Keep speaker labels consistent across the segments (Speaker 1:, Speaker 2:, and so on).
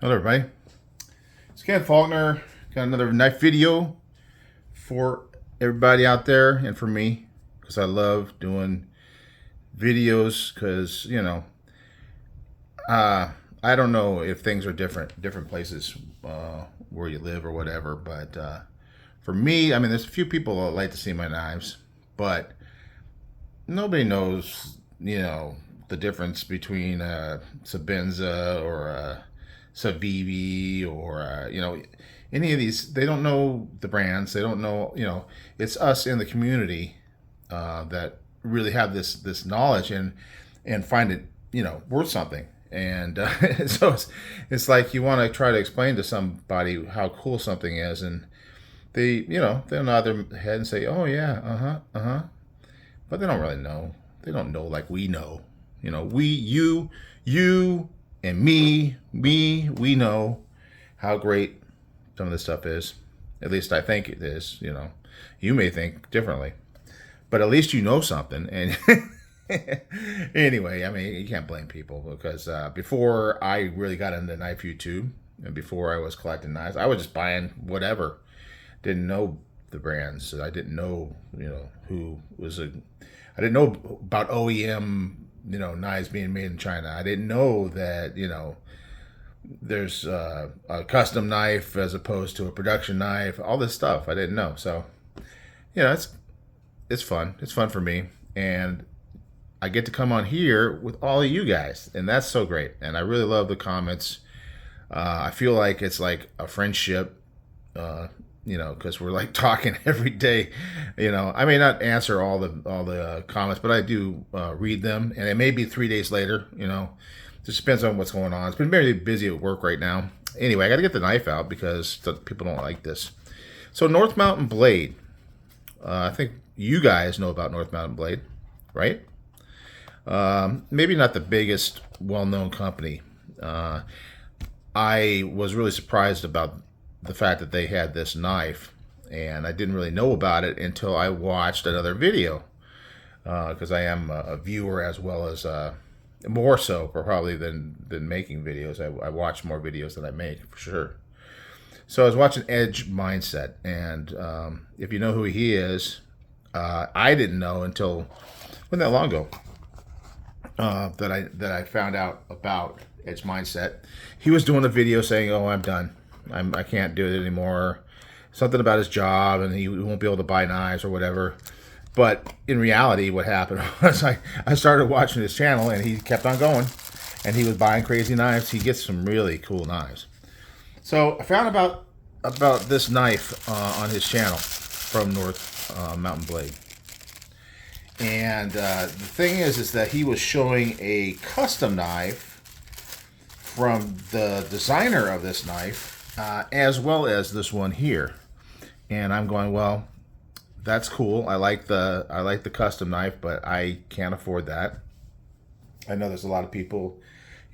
Speaker 1: Hello everybody, it's Ken Faulkner. Got another knife video for everybody out there and for me, because I love doing videos, because I don't know if things are different places where you live or whatever, but for me, I mean, there's a few people that like to see my knives, but nobody knows the difference between a Sabenza or a Savivi or any of these. They don't know the brands. They don't know. It's us in the community that really have this knowledge and find it worth something. And so it's like you want to try to explain to somebody how cool something is, and they'll nod their head and say, "Oh yeah, but they don't really know. They don't know like we know. You and me, we know how great some of this stuff is. At least I think it is. You may think differently, but at least you know something. And anyway, I mean, you can't blame people, because before I really got into knife YouTube and before I was collecting knives, I was just buying whatever. Didn't know the brands. I didn't know, who was I didn't know about OEM, knives being made in China. I didn't know that, there's a custom knife as opposed to a production knife. All this stuff I didn't know. So, it's fun. It's fun for me, and I get to come on here with all of you guys, and that's so great. And I really love the comments. I feel like it's like a friendship. Because we're like talking every day. I may not answer all the comments, but I do read them, and it may be 3 days later. Just depends on what's going on. It's been very busy at work right now. Anyway, I got to get the knife out because people don't like this. So North Mountain Blade. I think you guys know about North Mountain Blade, right? Maybe not the biggest, well-known company. I was really surprised about the fact that they had this knife, and I didn't really know about it until I watched another video, because I am a viewer as well as more so probably than making videos. I watch more videos than I make, for sure. So I was watching Edge Mindset, and if you know who he is, I didn't know until wasn't that long ago that I found out about Edge Mindset. He was doing a video saying, "Oh, I'm done. I can't do it anymore." Something about his job, and he won't be able to buy knives or whatever. But in reality, what happened was I started watching his channel, and he kept on going, and he was buying crazy knives. He gets some really cool knives. So I found about this knife on his channel from North Mountain Blade. And the thing is that he was showing a custom knife from the designer of this knife, as well as this one here. And I'm going, well, that's cool. I like the custom knife, but I can't afford that. I know there's a lot of people,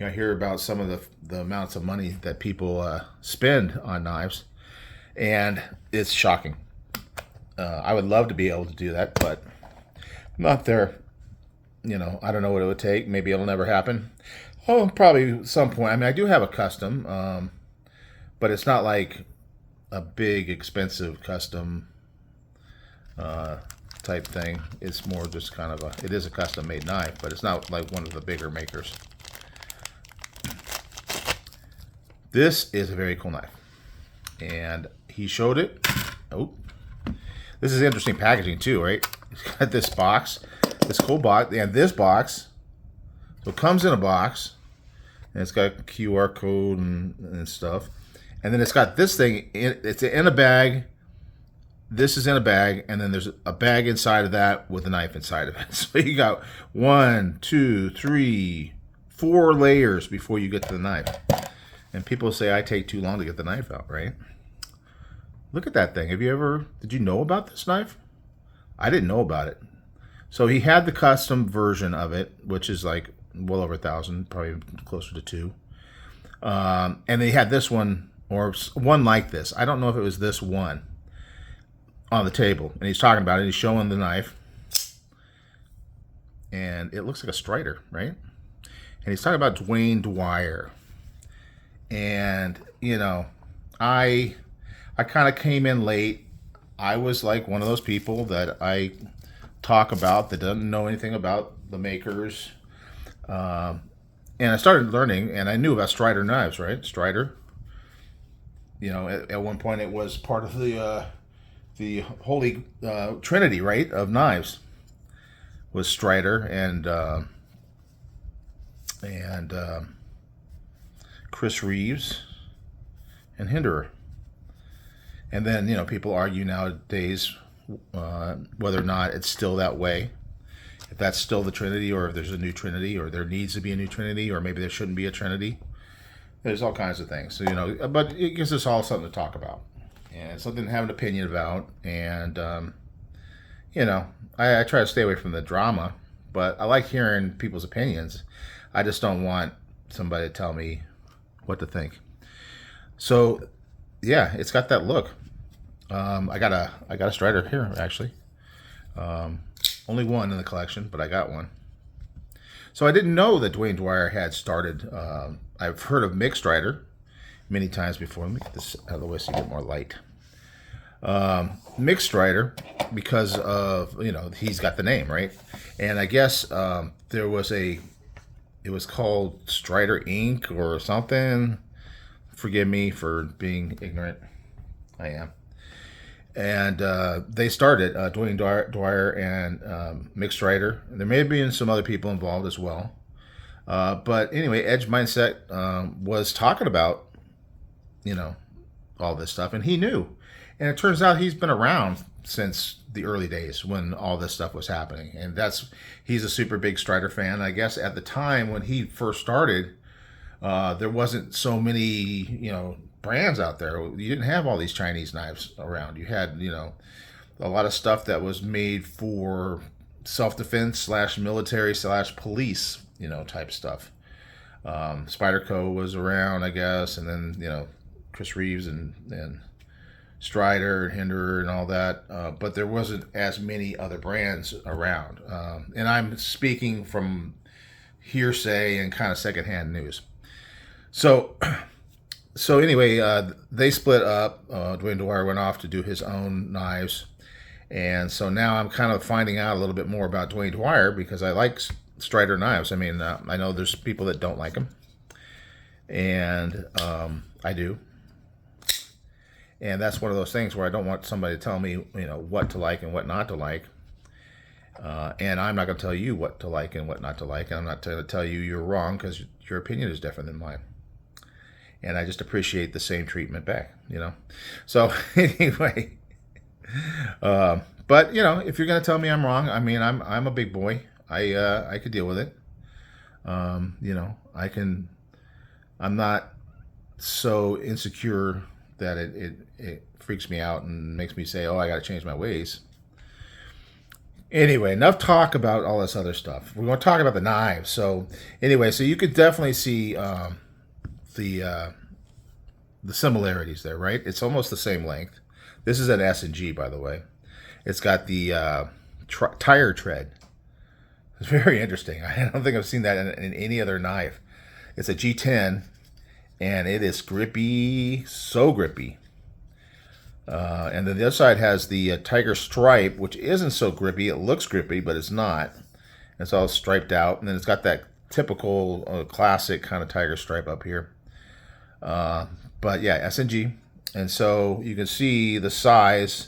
Speaker 1: I hear about some of the amounts of money that people spend on knives, and it's shocking. I would love to be able to do that, but I'm not there. I don't know what it would take. Maybe it'll never happen. Oh, probably some point. I mean, I do have a custom, but it's not like a big, expensive custom type thing. It's more just kind of it is a custom-made knife, but it's not like one of the bigger makers. This is a very cool knife, and he showed it. Oh, this is interesting packaging too, right? He's got this box, this cool box, and this box. So it comes in a box, and it's got a QR code and stuff. And then it's got this thing, it's in a bag. This is in a bag, and then there's a bag inside of that with a knife inside of it. So you got 1, 2, 3, 4 layers before you get to the knife. And people say I take too long to get the knife out, right? Look at that thing. Did you know about this knife? I didn't know about it. So he had the custom version of it, which is like well over 1,000, probably closer to 2. And they had this one, or one like this. I don't know if it was this one on the table. And he's talking about it. He's showing the knife. And it looks like a Strider, right? And he's talking about Dwayne Dwyer. And I kind of came in late. I was like one of those people that I talk about that doesn't know anything about the makers. And I started learning, and I knew about Strider knives, right? Strider. At one point it was part of the holy trinity, right, of knives. Was Strider and Chris Reeves and Hinderer. And then people argue nowadays whether or not it's still that way. If that's still the Trinity, or if there's a new Trinity, or there needs to be a new Trinity, or maybe there shouldn't be a Trinity. There's all kinds of things. So, but it gives us all something to talk about. And something to have an opinion about. And, I try to stay away from the drama, but I like hearing people's opinions. I just don't want somebody to tell me what to think. So, yeah, it's got that look. I got a Strider here, actually. Only one in the collection, but I got one. So I didn't know that Dwayne Dwyer had started. I've heard of mixed Strider many times before. Let me get this out of the way so you get more light. Mixed Strider, because of, he's got the name, right? And I guess it was called Strider Inc. or something. Forgive me for being ignorant. I am. And they started, Dwayne Dwyer and Mixed Strider. There may have been some other people involved as well. But anyway, Edge Mindset was talking about, all this stuff. And he knew. And it turns out he's been around since the early days when all this stuff was happening. And he's a super big Strider fan. I guess at the time when he first started, there wasn't so many, brands out there. You didn't have all these Chinese knives around. You had, a lot of stuff that was made for self-defense / military / police, type stuff. Spyderco was around, I guess, and then, Chris Reeves and Strider and Hinderer and all that. But there wasn't as many other brands around. And I'm speaking from hearsay and kind of secondhand news. So anyway, they split up. Dwayne Dwyer went off to do his own knives. And so now I'm kind of finding out a little bit more about Dwayne Dwyer because I like Strider knives. I mean, I know there's people that don't like them. And I do. And that's one of those things where I don't want somebody to tell me, what to like and what not to like. And I'm not going to tell you what to like and what not to like. I'm not going to tell you you're wrong because your opinion is different than mine. And I just appreciate the same treatment back, So anyway, but if you're gonna tell me I'm wrong, I mean I'm a big boy. I could deal with it. I can. I'm not so insecure that it freaks me out and makes me say, oh, I got to change my ways. Anyway, enough talk about all this other stuff. We want to talk about the knives. So anyway, so you could definitely see. The similarities there, right? It's almost the same length. This is an S&G, by the way. It's got the tire tread. It's very interesting. I don't think I've seen that in any other knife. It's a G10, and it is grippy, so grippy. And then the other side has the tiger stripe, which isn't so grippy. It looks grippy, but it's not. It's all striped out, and then it's got that typical classic kind of tiger stripe up here. But yeah, S&G. And so you can see the size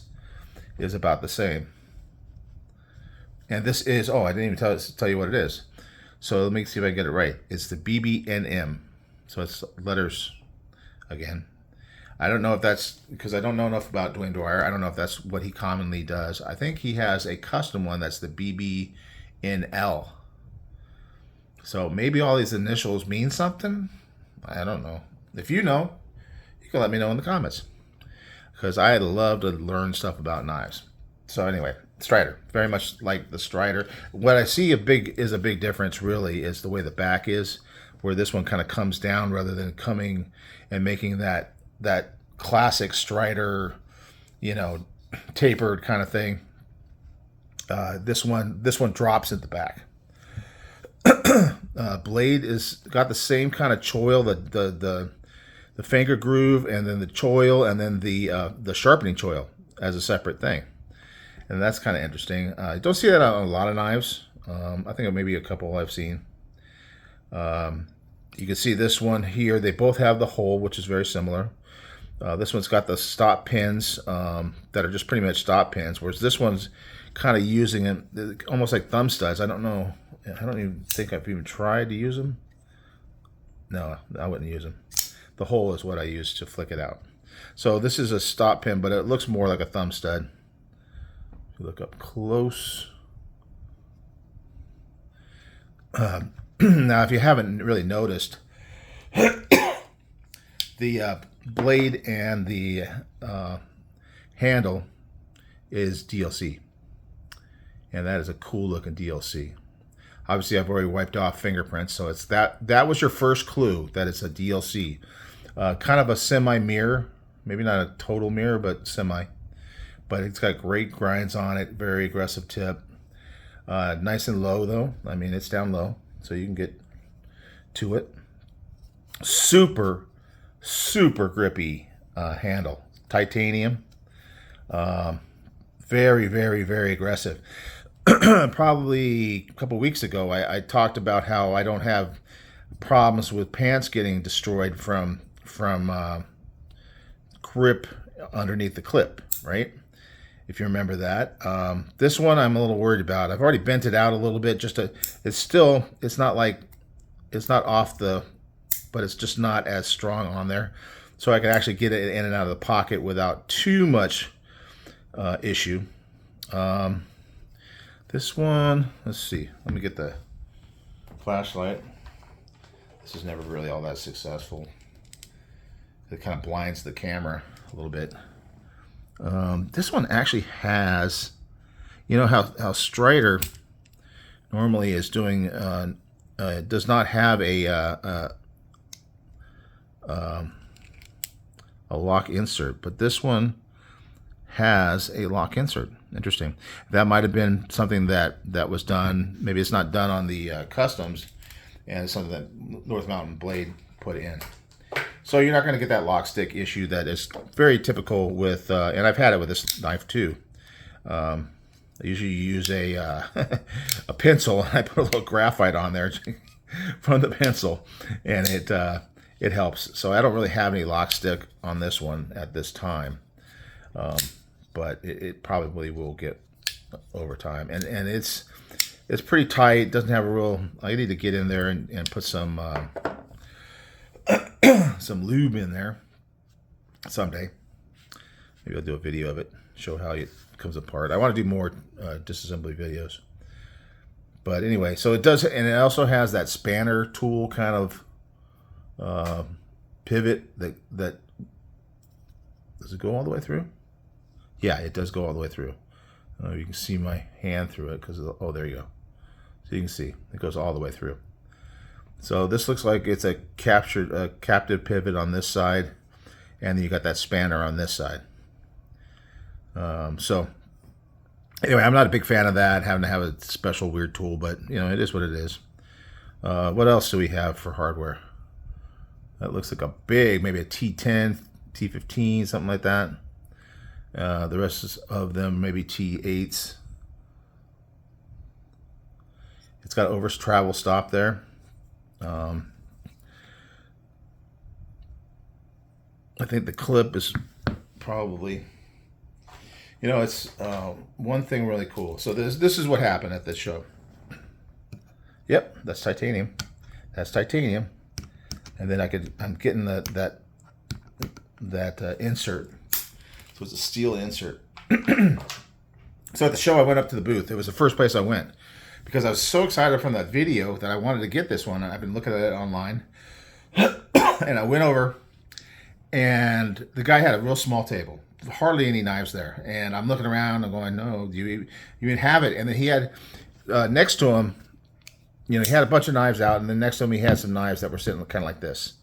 Speaker 1: is about the same. And this is, I didn't even tell you what it is. So let me see if I can get it right. It's the BBNM. So it's letters again. I don't know if that's, because I don't know enough about Dwayne Dwyer. I don't know if that's what he commonly does. I think he has a custom one that's the BBNL. So maybe all these initials mean something. I don't know. If you know, you can let me know in the comments. Because I love to learn stuff about knives. So anyway, Strider. Very much like the Strider. What I see is a big difference really is the way the back is. Where this one kind of comes down rather than coming and making that classic Strider, tapered kind of thing. This one drops at the back. Blade is got the same kind of choil. The the finger groove, and then the choil, and then the sharpening choil as a separate thing. And that's kind of interesting. You don't see that on a lot of knives. I think maybe a couple I've seen. You can see this one here. They both have the hole, which is very similar. This one's got the stop pins that are just pretty much stop pins, whereas this one's kind of using it almost like thumb studs. I don't know. I don't even think I've even tried to use them. No, I wouldn't use them. The hole is what I use to flick it out. So this is a stop pin, but it looks more like a thumb stud. If you look up close. Now, if you haven't really noticed, the blade and the handle is DLC. And that is a cool looking DLC. Obviously, I've already wiped off fingerprints, so it's that was your first clue that it's a DLC. Kind of a semi-mirror. Maybe not a total mirror, but semi. But it's got great grinds on it, very aggressive tip. Nice and low, though. I mean, it's down low, so you can get to it. Super, super grippy handle. Titanium. Very, very, very aggressive. Probably a couple weeks ago, I talked about how I don't have problems with pants getting destroyed from grip underneath the clip, right? If you remember that. This one I'm a little worried about. I've already bent it out a little bit. It's not off the, but it's just not as strong on there. So I can actually get it in and out of the pocket without too much issue. This one, let's see. Let me get the flashlight. This is never really all that successful. It kind of blinds the camera a little bit. This one actually has, you know how Strider normally is doing, does not have a lock insert, but this one has a lock insert. Interesting. That might have been something that was done. Maybe it's not done on the customs, and it's something that North Mountain Blade put in. So you're not going to get that lock stick issue that is very typical with, and I've had it with this knife too. I usually use a a pencil, and I put a little graphite on there from the pencil, and it helps. So I don't really have any lock stick on this one at this time. But it probably will get over time, and it's pretty tight. Doesn't have a real. I need to get in there and put some some lube in there someday. Maybe I'll do a video of it, show how it comes apart. I want to do more disassembly videos. But anyway, so it does, and it also has that spanner tool kind of pivot that does it go all the way through? Yeah, it does go all the way through. You can see my hand through it because, oh, there you go. So you can see it goes all the way through. So this looks like it's a captive pivot on this side, and then you got that spanner on this side. So anyway, I'm not a big fan of that, having to have a special weird tool, but you know, it is what it is. What else do we have for hardware? That looks like a big, maybe a T10, T15, something like that. The rest of them maybe T8s. It's got over travel stop there. I think the clip is probably, you know, it's one thing really cool. So this is what happened at this show. Yep, that's titanium. That's titanium. And then I'm getting that insert. So it's a steel insert. So at the show, I went up to the booth. It was the first place I went because I was so excited from that video that I wanted to get this one. I've been looking at it online. And I went over, and the guy had a real small table. Hardly any knives there. And I'm looking around and going, no, you even have it? And then he had, next to him, you know, he had a bunch of knives out, and then next to him he had some knives that were sitting kind of like this,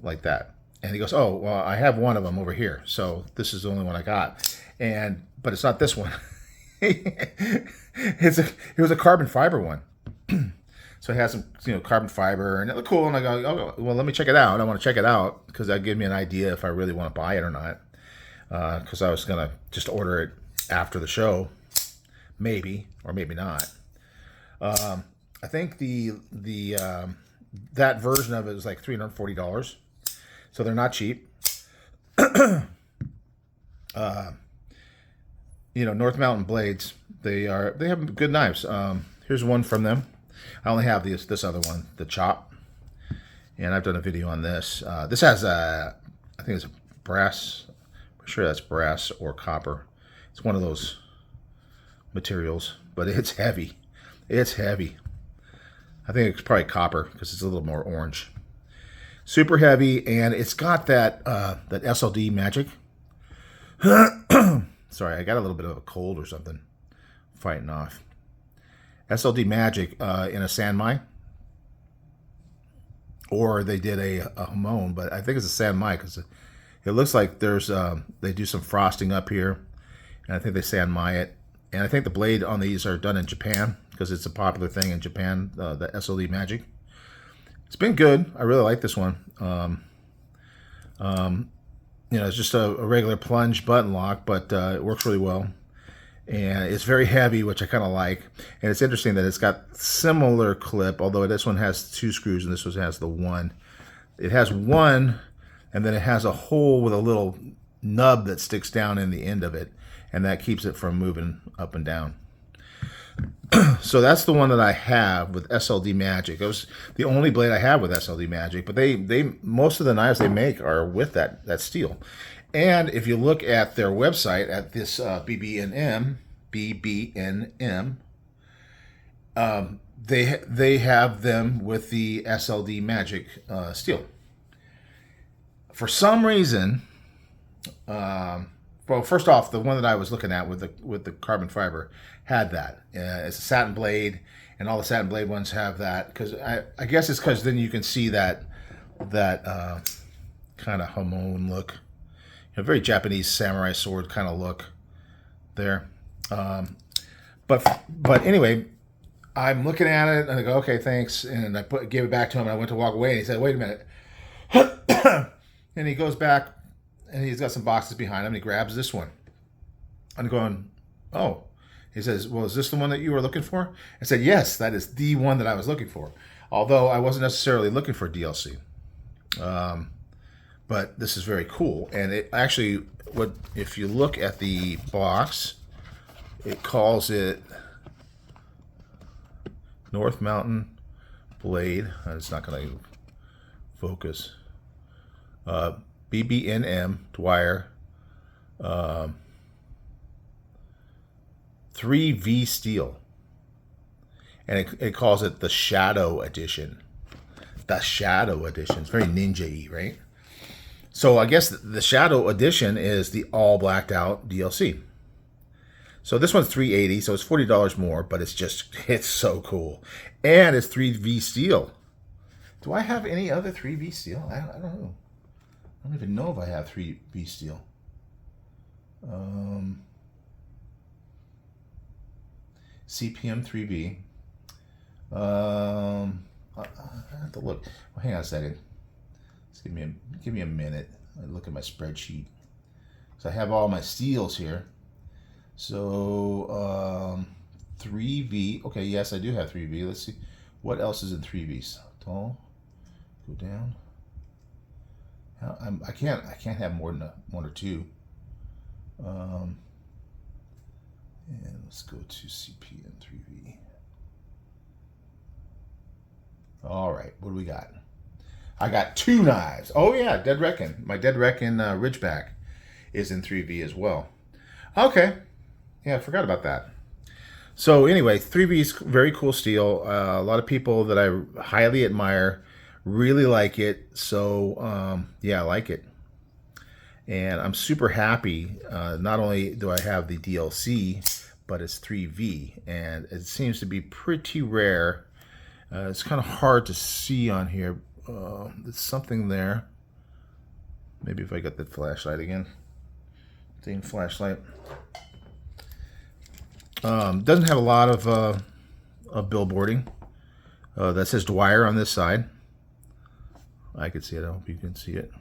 Speaker 1: like that. And he goes, oh, well, I have one of them over here. So this is the only one I got. But it's not this one. It was a carbon fiber one. So it has some, carbon fiber, and it looked cool. And I go, oh, well, let me check it out. I want to check it out because that give me an idea if I really want to buy it or not. Because I was gonna just order it after the show, maybe or maybe not. I think the that version of it is like $340, so they're not cheap. North Mountain Blades. They have good knives. Here's one from them. I only have this other one, the Chop, and I've done a video on this. This has I think it's a brass. I'm sure that's brass or copper. It's one of those materials, but it's heavy. It's heavy. I think it's probably copper because it's a little more orange. Super heavy, and it's got that SLD magic. Sorry, I got a little bit of a cold or something fighting off. SLD magic in a Sanmai, or they did a Hamon, but I think it's a Sanmai because it looks like there's they do some frosting up here, and I think they Sanmai it. And I think the blade on these are done in Japan because it's a popular thing in Japan, the SLD magic. It's been good. I really like this one. It's just a regular plunge button lock, but it works really well. And it's very heavy, which I kind of like. And it's interesting that it's got similar clip, although this one has 2 screws and this one has the 1. It has 1, and then it has a hole with a little nub that sticks down in the end of it, and that keeps it from moving up and down. So that's the one that I have with SLD Magic. It was the only blade I have with SLD Magic, but they most of the knives they make are with that steel. And if you look at their website at this BBNM, they have them with the SLD Magic steel. For some reason, well, first off, the one that I was looking at with the carbon fiber had that. It's a satin blade, and all the satin blade ones have that. Because I guess it's because then you can see that kind of Hamon look, very Japanese samurai sword kind of look there. But anyway, I'm looking at it and I go, okay, thanks, and I gave it back to him. And I went to walk away, and he said, wait a minute, and he goes back. And he's got some boxes behind him, and he grabs this one. I'm going, oh. He says, well, is this the one that you were looking for? I said, yes, that is the one that I was looking for. Although I wasn't necessarily looking for DLC. But this is very cool. And it actually, if you look at the box, it calls it North Mountain Blade. It's not going to focus. BBNM Dwyer 3V steel, and it calls it the Shadow Edition. The Shadow Edition. It's very ninja-y, right? So I guess the Shadow Edition is the all blacked out DLC. So this one's $380, so it's $40 more, but it's so cool, and it's 3V steel. Do I have any other 3V steel? I don't know. I don't even know if I have 3V steel. CPM 3V. I have to look. Well, hang on a second. Just give me a minute. I look at my spreadsheet. So I have all my steels here. So 3V. Okay, yes, I do have 3V. Let's see. What else is in 3Vs? Tall. Go down. I can't have more than 1 or 2. And let's go to CPM 3V. All right, what do we got? I got 2 knives. Oh yeah, Dead Reckon. My Dead Reckon Ridgeback is in 3V as well. Okay, yeah, I forgot about that. So anyway, 3V is very cool steel. A lot of people that I highly admire really like it. So yeah, I like it. And I'm super happy. Not only do I have the DLC, but it's 3V. And it seems to be pretty rare. It's kind of hard to see on here. There's something there. Maybe if I get the flashlight again. Same flashlight. Doesn't have a lot of billboarding. That says Dwyer on this side. I can see it. I hope you can see it.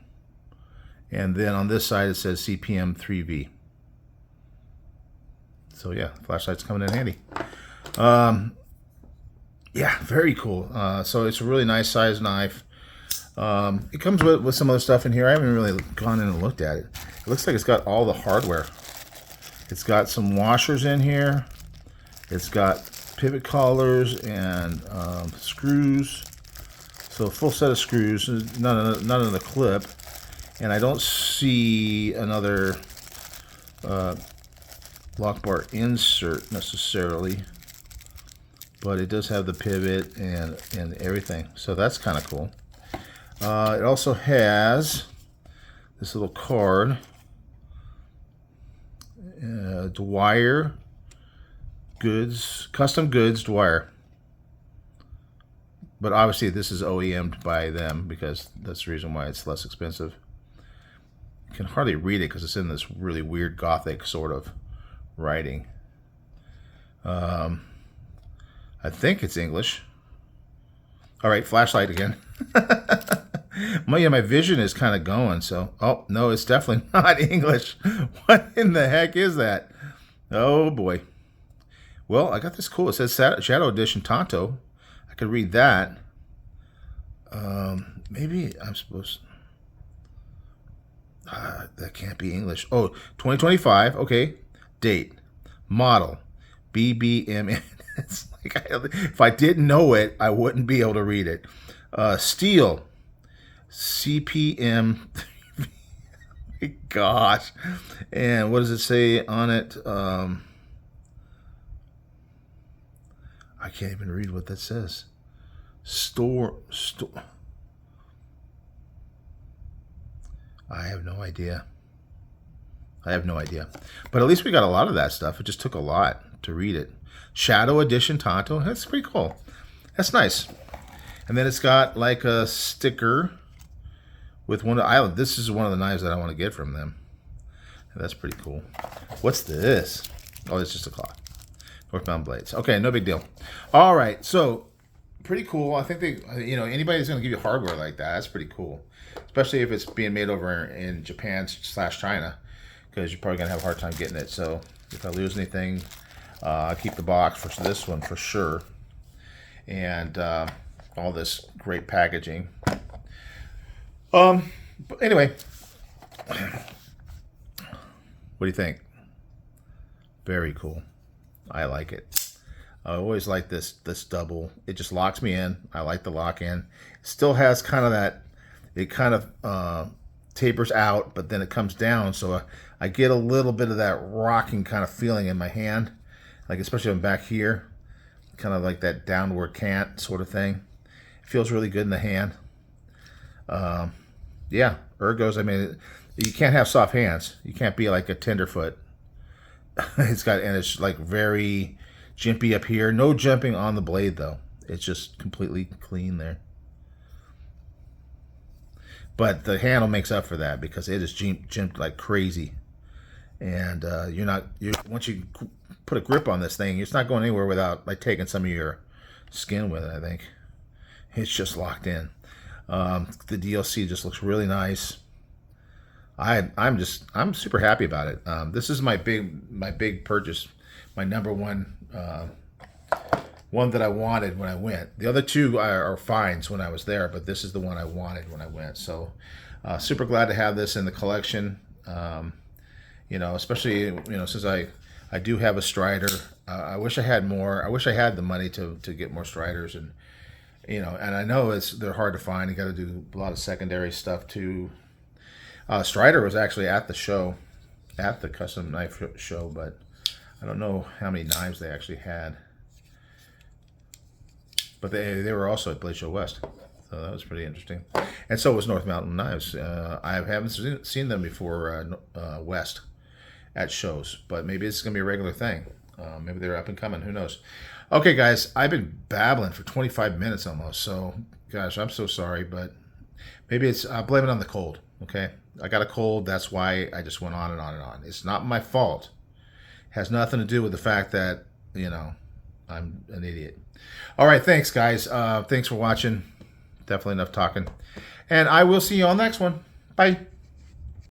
Speaker 1: And then on this side it says CPM 3V. So yeah, flashlight's coming in handy. Yeah, very cool. So it's a really nice size knife. It comes with some other stuff in here. I haven't really gone in and looked at it. It looks like it's got all the hardware. It's got some washers in here. It's got pivot collars and screws. So a full set of screws, none in the clip. And I don't see another lock bar insert necessarily, but it does have the pivot and everything. So that's kind of cool. It also has this little card. Dwyer goods, custom goods Dwyer. But obviously this is OEM'd by them because that's the reason why it's less expensive. You can hardly read it because it's in this really weird gothic sort of writing. I think it's English. All right, flashlight again. My vision is kind of going, so... Oh, no, it's definitely not English. What in the heck is that? Oh, boy. Well, I got this cool. It says Shadow Edition Tonto. I could read that. Maybe I'm supposed... that can't be English. Oh, 2025. Okay. Date. Model. BBNM. It's like if I didn't know it, I wouldn't be able to read it. Steel. CPM. My gosh. And what does it say on it? I can't even read what that says. Store. I have no idea. But at least we got a lot of that stuff. It just took a lot to read it. Shadow Edition Tonto. That's pretty cool. That's nice. And then it's got like a sticker with one of this is one of the knives that I want to get from them. That's pretty cool. What's this? Oh, it's just a clock. Northbound blades. Okay, no big deal. All right, so pretty cool. I think anybody that's going to give you hardware like that, that's pretty cool. Especially if it's being made over in Japan / China, because you're probably going to have a hard time getting it. So if I lose anything, I'll keep the box for this one for sure. And all this great packaging. But anyway, what do you think? Very cool. I like it. I always like this double. It just locks me in. I like the lock in. Still has kind of that. It kind of tapers out, but then it comes down. So I get a little bit of that rocking kind of feeling in my hand, like especially when I'm back here, kind of like that downward cant sort of thing. It feels really good in the hand. Yeah, ergos. I mean, you can't have soft hands. You can't be like a tenderfoot. It's like very jimpy up here. No jumping on the blade though. It's just completely clean there. But the handle makes up for that because it is jimped like crazy. And once you put a grip on this thing, it's not going anywhere without like taking some of your skin with it. I think it's just locked in. The DLC just looks really nice. I'm super happy about it. This is my big purchase, my number one that I wanted when I went. The other two are finds when I was there, but this is the one I wanted when I went. So super glad to have this in the collection. Especially since I do have a Strider. I wish I had more. I wish I had the money to get more Striders, and and I know they're hard to find. You got to do a lot of secondary stuff too. Strider was actually at the show, at the custom knife show, but I don't know how many knives they actually had. But they were also at Blade Show West, so that was pretty interesting. And so was North Mountain Knives. I haven't seen them before West at shows, but maybe it's going to be a regular thing. Maybe they're up and coming. Who knows? Okay, guys, I've been babbling for 25 minutes almost, so gosh, I'm so sorry, but maybe I'll blame it on the cold, okay? I got a cold, that's why I just went on and on and on. It's not my fault. It has nothing to do with the fact that, I'm an idiot. All right, thanks, guys. Thanks for watching. Definitely enough talking. And I will see you on the next one. Bye.